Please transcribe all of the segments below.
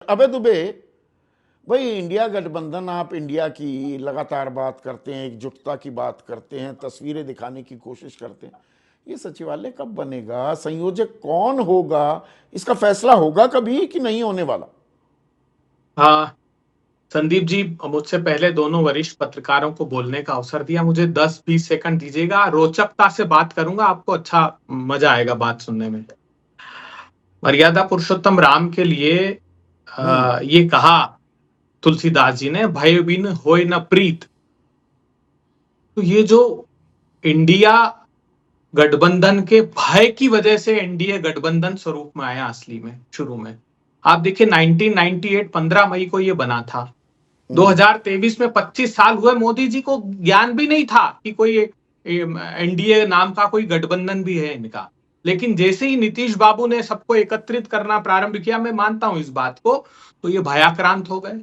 अबे दुबे, भाई इंडिया गठबंधन, आप इंडिया की लगातार बात करते हैं, एकजुटता की बात करते हैं, तस्वीरें दिखाने की कोशिश करते हैं। ये सचिवालय कब बनेगा, संयोजक कौन होगा, इसका फैसला होगा कभी कि नहीं होने वाला? हाँ, संदीप जी, मुझसे पहले दोनों वरिष्ठ पत्रकारों को बोलने का अवसर दिया। मुझे 10-20 सेकंड दीजिएगा, रोचकता से बात करूंगा, आपको अच्छा मजा आएगा बात सुनने में। मर्यादा पुरुषोत्तम राम के लिए हम्म। ये कहा तुलसीदास जी ने, भय बिन होय न प्रीत। तो ये जो इंडिया गठबंधन के भय की वजह से एनडीए गठबंधन स्वरूप में आया असली में शुरू में। आप देखिए 1998 15 मई को ये बना था। हम्म। 2023 में 25 साल हुए, मोदी जी को ज्ञान भी नहीं था कि कोई एनडीए नाम का कोई गठबंधन भी है इनका। लेकिन जैसे ही नीतीश बाबू ने सबको एकत्रित करना प्रारंभ किया, मैं मानता हूं इस बात को, तो ये भयाक्रांत हो गए।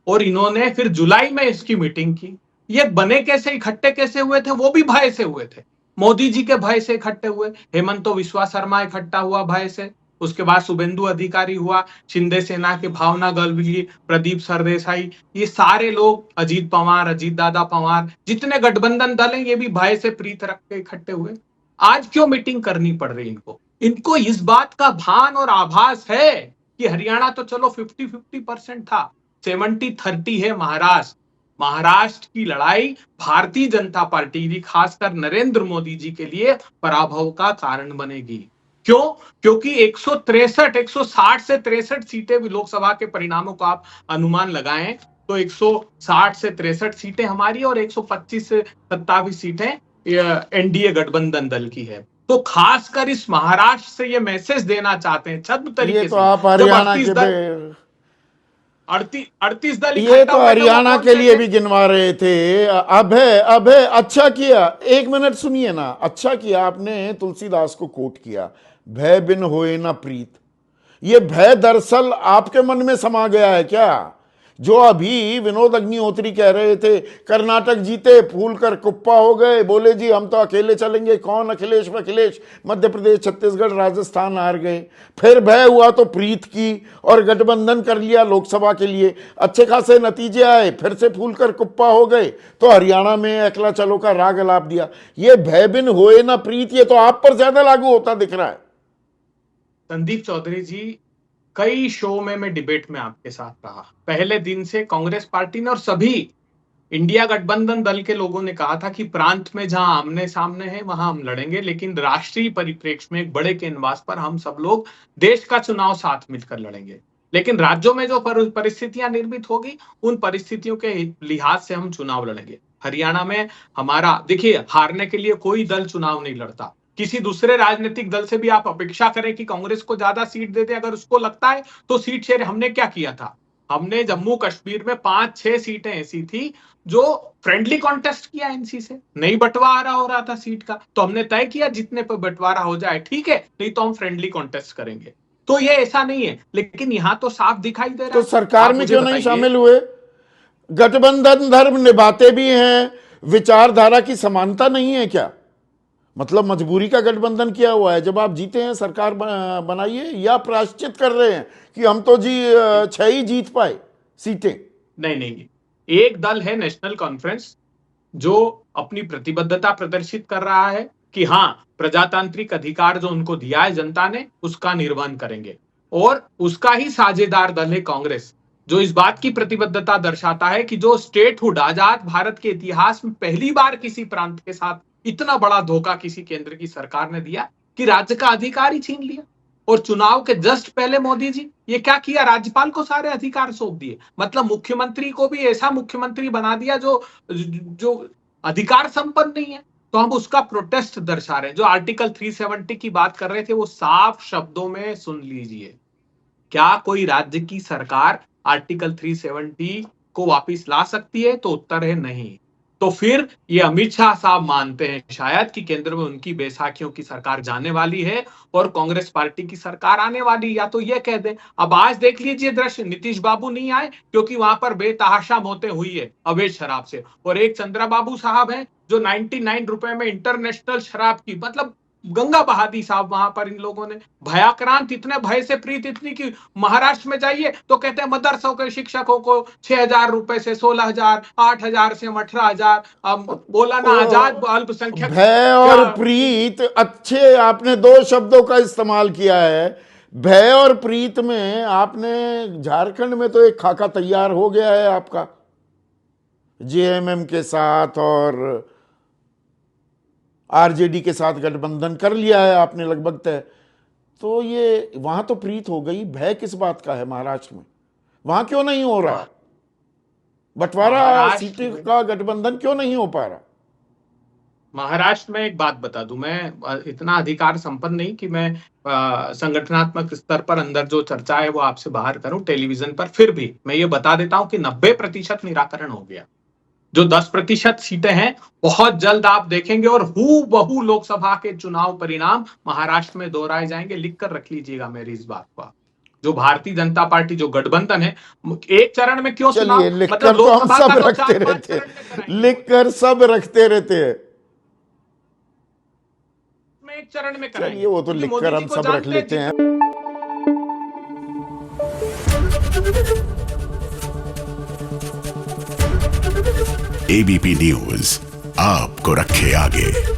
और इन्होंने फिर जुलाई में इसकी मीटिंग की। ये बने कैसे, इकट्ठे कैसे हुए थे, वो भी भय से हुए थे। मोदी जी के भय से इकट्ठे हुए। हेमंतो विश्वा शर्मा इकट्ठा हुआ भय से। उसके बाद शुभेंदु अधिकारी हुआ, शिंदे सेना के भावना गल्वी, प्रदीप सरदेसाई, ये सारे लोग, अजीत पवार, अजीत दादा पवार, जितने गठबंधन दल हैं, ये भी भय से प्रीत रख के इकट्ठे हुए। आज क्यों मीटिंग करनी पड़ रही इनको? इनको इस बात का भान और आभास है कि हरियाणा तो चलो 50-50% था, 70-30 है महाराष्ट्र। महाराष्ट्र की लड़ाई भारतीय जनता पार्टी की, खासकर नरेंद्र मोदी जी के लिए पराभव का कारण बनेगी। क्यों? क्योंकि 163 160 से 63 सीटें भी, लोकसभा के परिणामों को आप अनुमान लगाएं तो 160 से 63 सीटें हमारी और 125 से 27 सीटें एनडीए गठबंधन दल की है। तो खासकर इस महाराष्ट्र से ये मैसेज देना चाहते हैं छद्म ये तरीके तो से। आप जब हरियाणा 38 के दल 38 दल ये इकट्ठा तो हुए थे, वो हरियाणा कौन के से लिए थे? भी गिनवा रहे थे। अब है अच्छा किया, एक मिनट सुनिए ना, अच्छा किया आपने तुलसीदास को कोट किया, भय बिन होए ना प्रीत। ये भय दरअसल आपके मन में समा गया है क्या? जो अभी विनोद अग्निहोत्री कह रहे थे, कर्नाटक जीते फूल कर कुप्पा हो गए, बोले जी हम तो अकेले चलेंगे, कौन अखिलेश वखिलेश, मध्य प्रदेश छत्तीसगढ़ राजस्थान हार गए। फिर भय हुआ तो प्रीत की और गठबंधन कर लिया लोकसभा के लिए, अच्छे खासे नतीजे आए, फिर से फूल कर कुप्पा हो गए तो हरियाणा में अकेला चलो का राग अलाप दिया। ये भय बिन होए ना प्रीत, ये तो आप पर ज्यादा लागू होता दिख रहा है। संदीप चौधरी जी, कई शो में मैं डिबेट में आपके साथ रहा। पहले दिन से कांग्रेस पार्टी ने और सभी इंडिया गठबंधन दल के लोगों ने कहा था कि प्रांत में जहां आमने सामने है वहां हम लड़ेंगे, लेकिन राष्ट्रीय परिप्रेक्ष्य में एक बड़े कैनवास पर हम सब लोग देश का चुनाव साथ मिलकर लड़ेंगे। लेकिन राज्यों में जो परिस्थितियां निर्मित होगी, उन परिस्थितियों के लिहाज से हम चुनाव लड़ेंगे। हरियाणा में हमारा, देखिए, हारने के लिए कोई दल चुनाव नहीं लड़ता। किसी दूसरे राजनीतिक दल से भी आप अपेक्षा करें कि कांग्रेस को ज्यादा सीट दे दे, अगर उसको लगता है तो सीट शेयर। हमने क्या किया था? हमने जम्मू कश्मीर में 5-6 सीटें ऐसी थी जो फ्रेंडली कॉन्टेस्ट किया एनसी से, नहीं बंटवारा हो रहा था सीट का, तो हमने तय किया जितने पर बंटवारा हो जाए ठीक है, नहीं तो हम फ्रेंडली कॉन्टेस्ट करेंगे। तो ये ऐसा नहीं है, लेकिन यहां तो साफ दिखाई दे रहा तो है। सरकार आप में मुझे क्यों नहीं बताइए। शामिल हुए? गठबंधन धर्म निभाते भी हैं, विचारधारा की समानता नहीं है क्या? मतलब मजबूरी का गठबंधन किया हुआ है? जब आप जीते हैं सरकार बनाइए, या प्रायश्चित कर रहे हैं कि हम तो जी 6 ही जीत पाए सीटें? नहीं नहीं, एक दल है नेशनल कॉन्फ्रेंस, जो अपनी प्रतिबद्धता प्रदर्शित कर रहा है कि हाँ, प्रजातांत्रिक अधिकार जो उनको दिया है जनता ने, उसका निर्वहन करेंगे। और उसका ही साझेदार दल है कांग्रेस, जो इस बात की प्रतिबद्धता दर्शाता है कि जो स्टेटहुड, आजाद भारत के इतिहास में पहली बार किसी प्रांत के साथ इतना बड़ा धोखा किसी केंद्र की सरकार ने दिया कि राज्य का अधिकार ही छीन लिया। और चुनाव के जस्ट पहले मोदी जी ये क्या किया? राज्यपाल को सारे अधिकार सौंप दिए। मतलब मुख्यमंत्री को भी ऐसा मुख्यमंत्री बना दिया जो जो अधिकार संपन्न नहीं है। तो हम उसका प्रोटेस्ट दर्शा रहे हैं। जो आर्टिकल 370 की बात कर रहे थे, वो साफ शब्दों में सुन लीजिए। क्या कोई राज्य की सरकार आर्टिकल 370 को वापस ला सकती है? तो उत्तर है नहीं। तो फिर ये अमित शाह साहब मानते हैं शायद कि केंद्र में उनकी बैसाखियों की सरकार जाने वाली है और कांग्रेस पार्टी की सरकार आने वाली, या तो ये कह दें। अब आज देख लीजिए दृश्य, नीतीश बाबू नहीं आए क्योंकि वहां पर बेतहाशा मौतें हुई है अवैध शराब से, और एक चंद्रा बाबू साहब हैं जो 99 रुपए में इंटरनेशनल शराब की, मतलब गंगा बहा दी साहब वहां पर इन लोगों ने। भयाक्रांत, इतने भय से प्रीत इतनी कि महाराष्ट्र में जाइए तो कहते हैं मदरसों के शिक्षकों को 6,000 रुपए से 16,000, 8,000 से 18,000, मौलाना आजाद अल्पसंख्यक भय और प्रीत, अच्छे आपने दो शब्दों का इस्तेमाल किया है। भय और प्रीत में आपने, झारखंड में तो एक खाका तैयार हो गया है आपका जेएमएम के साथ, और आरजेडी के साथ गठबंधन कर लिया है आपने लगभग तय। तो ये वहां तो प्रीत हो गई, भय किस बात का है महाराष्ट्र में? वहां क्यों नहीं हो रहा बंटवारा, सीटें का गठबंधन क्यों नहीं हो पा रहा? महाराष्ट्र में एक बात बता दूं, मैं इतना अधिकार संपन्न नहीं कि मैं संगठनात्मक स्तर पर अंदर जो चर्चा है वो आपसे बाहर करूं टेलीविजन पर। फिर भी मैं ये बता देता हूं कि 90% निराकरण हो गया। जो 10% सीटें हैं बहुत जल्द आप देखेंगे, और हूबहू लोकसभा के चुनाव परिणाम महाराष्ट्र में दोहराए जाएंगे। लिख कर रख लीजिएगा मेरी इस बात को। जो भारतीय जनता पार्टी, जो गठबंधन है, एक चरण में क्यों चुनाव, चलिए, लिखकर तो हम सब रखते रहते हैं, लिखकर सब रखते रहते हैं, एक चरण में कराएंगे। चलिए वो तो लिखकर हम सब रख लेते हैं। एबीपी न्यूज आपको रखे आगे।